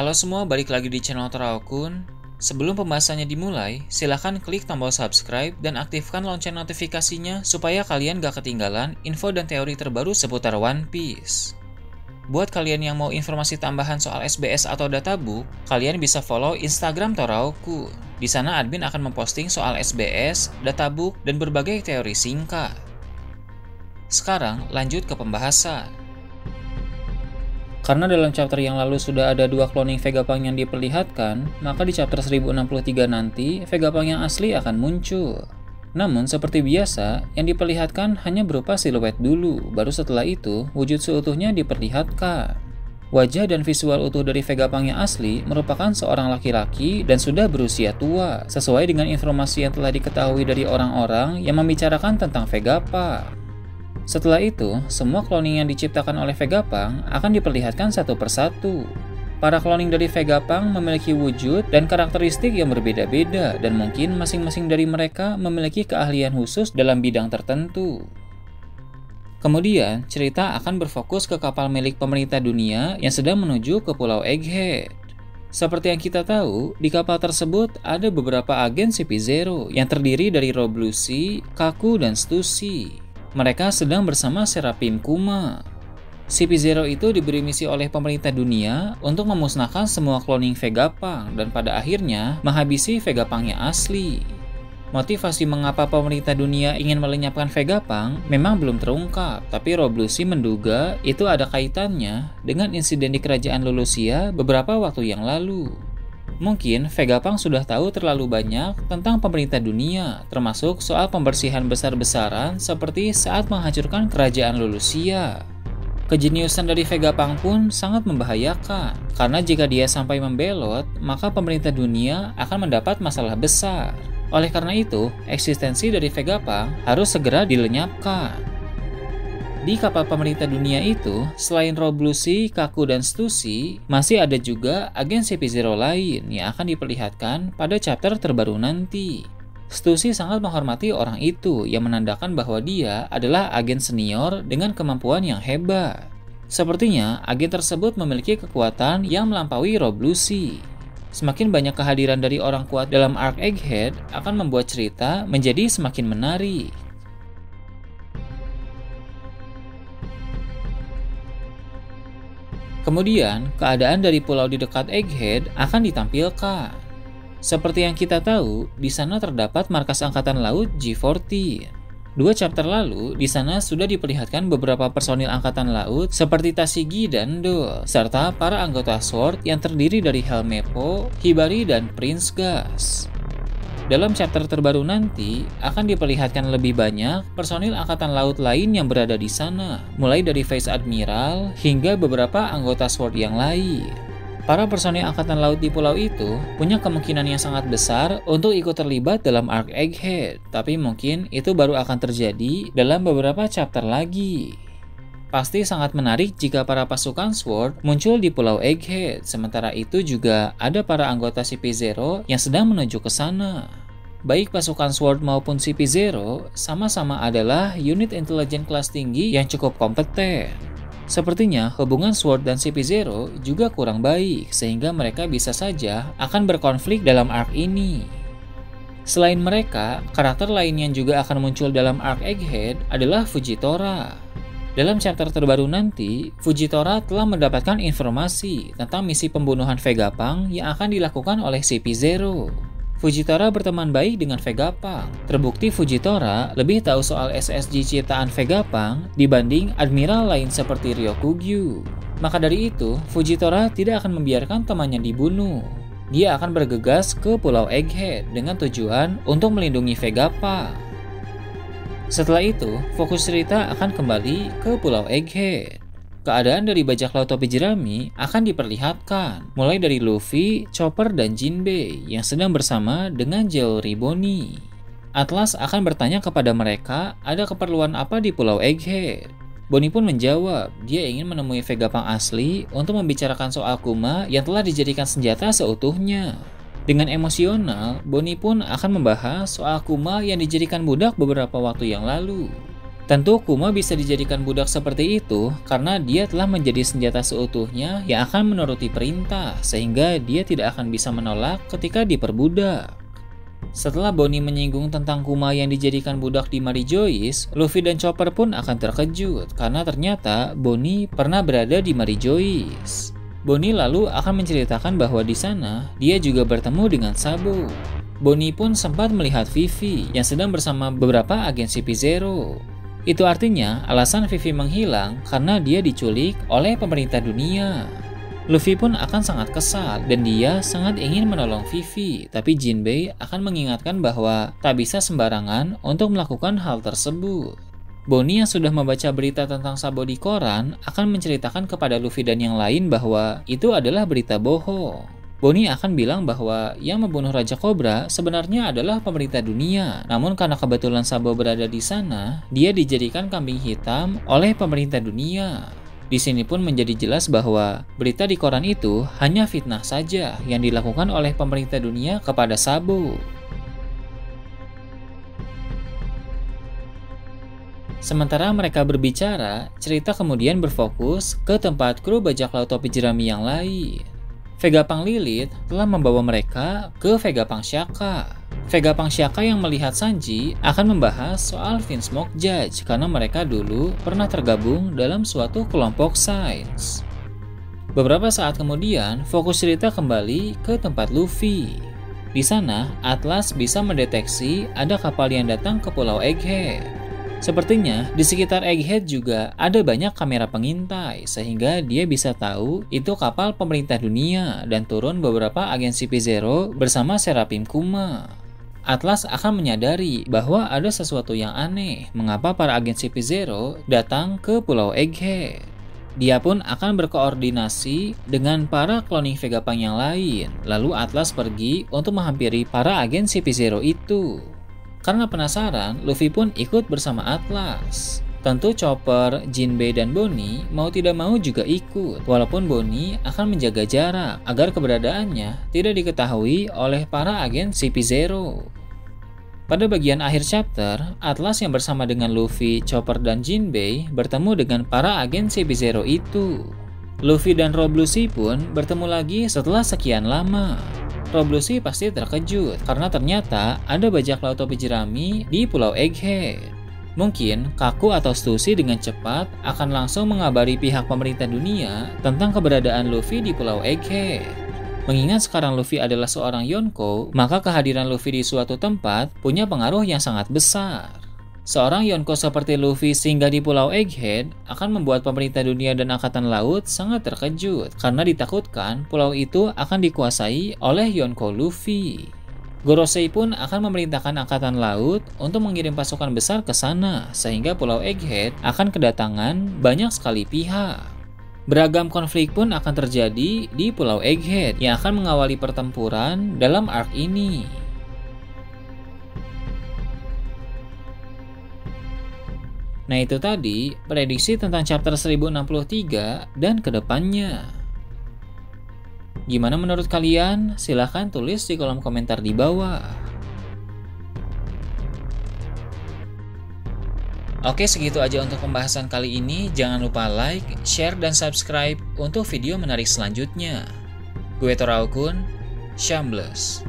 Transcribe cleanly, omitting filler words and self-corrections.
Halo semua, balik lagi di channel Toraokun. Sebelum pembahasannya dimulai, silahkan klik tombol subscribe dan aktifkan lonceng notifikasinya supaya kalian gak ketinggalan info dan teori terbaru seputar One Piece. Buat kalian yang mau informasi tambahan soal SBS atau databook, kalian bisa follow Instagram Toraokun. Di sana admin akan memposting soal SBS, databook, dan berbagai teori singkat. Sekarang lanjut ke pembahasan. Karena dalam chapter yang lalu sudah ada 2 cloning Vegapunk yang diperlihatkan, maka di chapter 1063 nanti, Vegapunk yang asli akan muncul. Namun, seperti biasa, yang diperlihatkan hanya berupa siluet dulu, baru setelah itu, wujud seutuhnya diperlihatkan. Wajah dan visual utuh dari Vegapunk yang asli merupakan seorang laki-laki dan sudah berusia tua, sesuai dengan informasi yang telah diketahui dari orang-orang yang membicarakan tentang Vegapunk. Setelah itu, semua cloning yang diciptakan oleh Vegapunk akan diperlihatkan satu persatu. Para cloning dari Vegapunk memiliki wujud dan karakteristik yang berbeda-beda, dan mungkin masing-masing dari mereka memiliki keahlian khusus dalam bidang tertentu. Kemudian, cerita akan berfokus ke kapal milik pemerintah dunia yang sedang menuju ke Pulau Egghead. Seperti yang kita tahu, di kapal tersebut ada beberapa agen CP0 yang terdiri dari Rob Lucy, Kaku, dan Stussy. Mereka sedang bersama Seraphim Kuma. CP0 itu diberi misi oleh pemerintah dunia untuk memusnahkan semua cloning Vegapunk dan pada akhirnya menghabisi Vegapunk yang asli. Motivasi mengapa pemerintah dunia ingin melenyapkan Vegapunk memang belum terungkap, tapi Rob Lucy menduga itu ada kaitannya dengan insiden di kerajaan Lulusia beberapa waktu yang lalu. Mungkin Vegapunk sudah tahu terlalu banyak tentang pemerintah dunia, termasuk soal pembersihan besar-besaran seperti saat menghancurkan kerajaan Lulusia. Kejeniusan dari Vegapunk pun sangat membahayakan, karena jika dia sampai membelot, maka pemerintah dunia akan mendapat masalah besar. Oleh karena itu, eksistensi dari Vegapunk harus segera dilenyapkan. Di kapal pemerintah dunia itu, selain Rob Lucy, Kaku, dan Stussy, masih ada juga agen CP0 lain yang akan diperlihatkan pada chapter terbaru nanti. Stussy sangat menghormati orang itu yang menandakan bahwa dia adalah agen senior dengan kemampuan yang hebat. Sepertinya, agen tersebut memiliki kekuatan yang melampaui Rob Lucy. Semakin banyak kehadiran dari orang kuat dalam arc Egghead akan membuat cerita menjadi semakin menarik. Kemudian, keadaan dari pulau di dekat Egghead akan ditampilkan. Seperti yang kita tahu, di sana terdapat markas angkatan laut G14. 2 chapter lalu, di sana sudah diperlihatkan beberapa personil angkatan laut seperti Tashigi dan Dole, serta para anggota SWORD yang terdiri dari Helmeppo, Hibari, dan Prince Gas. Dalam chapter terbaru nanti, akan diperlihatkan lebih banyak personil angkatan laut lain yang berada di sana, mulai dari Vice Admiral hingga beberapa anggota SWORD yang lain. Para personil angkatan laut di pulau itu punya kemungkinan yang sangat besar untuk ikut terlibat dalam arc Egghead, tapi mungkin itu baru akan terjadi dalam beberapa chapter lagi. Pasti sangat menarik jika para pasukan SWORD muncul di Pulau Egghead, sementara itu juga ada para anggota CP0 yang sedang menuju ke sana. Baik pasukan SWORD maupun CP0 sama-sama adalah unit intelijen kelas tinggi yang cukup kompeten. Sepertinya hubungan SWORD dan CP0 juga kurang baik, sehingga mereka bisa saja akan berkonflik dalam arc ini. Selain mereka, karakter lain yang juga akan muncul dalam arc Egghead adalah Fujitora. Dalam chapter terbaru nanti, Fujitora telah mendapatkan informasi tentang misi pembunuhan Vegapunk yang akan dilakukan oleh CP0. Fujitora berteman baik dengan Vegapunk. Terbukti Fujitora lebih tahu soal SSG ciptaan Vegapunk dibanding admiral lain seperti Ryokugyu. Maka dari itu, Fujitora tidak akan membiarkan temannya dibunuh. Dia akan bergegas ke Pulau Egghead dengan tujuan untuk melindungi Vegapunk. Setelah itu, fokus cerita akan kembali ke Pulau Egghead. Keadaan dari bajak laut topi jerami akan diperlihatkan, mulai dari Luffy, Chopper, dan Jinbei yang sedang bersama dengan Jewelry Bonnie. Atlas akan bertanya kepada mereka ada keperluan apa di Pulau Egghead. Bonnie pun menjawab, dia ingin menemui Vegapunk asli untuk membicarakan soal Kuma yang telah dijadikan senjata seutuhnya. Dengan emosional, Bonnie pun akan membahas soal Kuma yang dijadikan budak beberapa waktu yang lalu. Tentu Kuma bisa dijadikan budak seperti itu karena dia telah menjadi senjata seutuhnya yang akan menuruti perintah, sehingga dia tidak akan bisa menolak ketika diperbudak. Setelah Bonnie menyinggung tentang Kuma yang dijadikan budak di Mary Joyce, Luffy dan Chopper pun akan terkejut karena ternyata Bonnie pernah berada di Mary Joyce. Bonnie lalu akan menceritakan bahwa di sana dia juga bertemu dengan Sabo. Bonnie pun sempat melihat Vivi yang sedang bersama beberapa agen CP0. Itu artinya alasan Vivi menghilang karena dia diculik oleh pemerintah dunia. Luffy pun akan sangat kesal dan dia sangat ingin menolong Vivi, tapi Jinbei akan mengingatkan bahwa tak bisa sembarangan untuk melakukan hal tersebut. Bonnie yang sudah membaca berita tentang Sabo di koran akan menceritakan kepada Luffy dan yang lain bahwa itu adalah berita bohong. Bonnie akan bilang bahwa yang membunuh Raja Cobra sebenarnya adalah pemerintah dunia. Namun karena kebetulan Sabo berada di sana, dia dijadikan kambing hitam oleh pemerintah dunia. Di sini pun menjadi jelas bahwa berita di koran itu hanya fitnah saja yang dilakukan oleh pemerintah dunia kepada Sabo. Sementara mereka berbicara, cerita kemudian berfokus ke tempat kru bajak laut topi jerami yang lain. Vegapunk Lilith telah membawa mereka ke Vegapunk Shaka. Vegapunk Shaka yang melihat Sanji akan membahas soal Vinsmoke Judge karena mereka dulu pernah tergabung dalam suatu kelompok sains. Beberapa saat kemudian, fokus cerita kembali ke tempat Luffy. Di sana, Atlas bisa mendeteksi ada kapal yang datang ke Pulau Egghead. Sepertinya di sekitar Egghead juga ada banyak kamera pengintai sehingga dia bisa tahu itu kapal pemerintah dunia dan turun beberapa agen CP0 bersama Seraphim Kuma. Atlas akan menyadari bahwa ada sesuatu yang aneh mengapa para agen CP0 datang ke Pulau Egghead. Dia pun akan berkoordinasi dengan para cloning Vegapunk yang lain, lalu Atlas pergi untuk menghampiri para agen CP0 itu. Karena penasaran, Luffy pun ikut bersama Atlas. Tentu Chopper, Jinbei, dan Bonnie mau tidak mau juga ikut, walaupun Bonnie akan menjaga jarak agar keberadaannya tidak diketahui oleh para agen CP0. Pada bagian akhir chapter, Atlas yang bersama dengan Luffy, Chopper, dan Jinbei bertemu dengan para agen CP0 itu. Luffy dan Rob Lucy pun bertemu lagi setelah sekian lama. Rob Lucy pasti terkejut karena ternyata ada bajak laut topi jerami di Pulau Egghead. Mungkin Kaku atau Stussy dengan cepat akan langsung mengabari pihak pemerintah dunia tentang keberadaan Luffy di Pulau Egghead. Mengingat sekarang Luffy adalah seorang Yonko, maka kehadiran Luffy di suatu tempat punya pengaruh yang sangat besar. Seorang Yonko seperti Luffy singgah di Pulau Egghead akan membuat pemerintah dunia dan angkatan laut sangat terkejut karena ditakutkan pulau itu akan dikuasai oleh Yonko Luffy. Gorosei pun akan memerintahkan angkatan laut untuk mengirim pasukan besar ke sana sehingga Pulau Egghead akan kedatangan banyak sekali pihak. Beragam konflik pun akan terjadi di Pulau Egghead yang akan mengawali pertempuran dalam arc ini. Nah itu tadi prediksi tentang chapter 1063 dan kedepannya. Gimana menurut kalian? Silahkan tulis di kolom komentar di bawah. Oke, segitu aja untuk pembahasan kali ini. Jangan lupa like, share, dan subscribe untuk video menarik selanjutnya. Gue Toraukun, Shambles.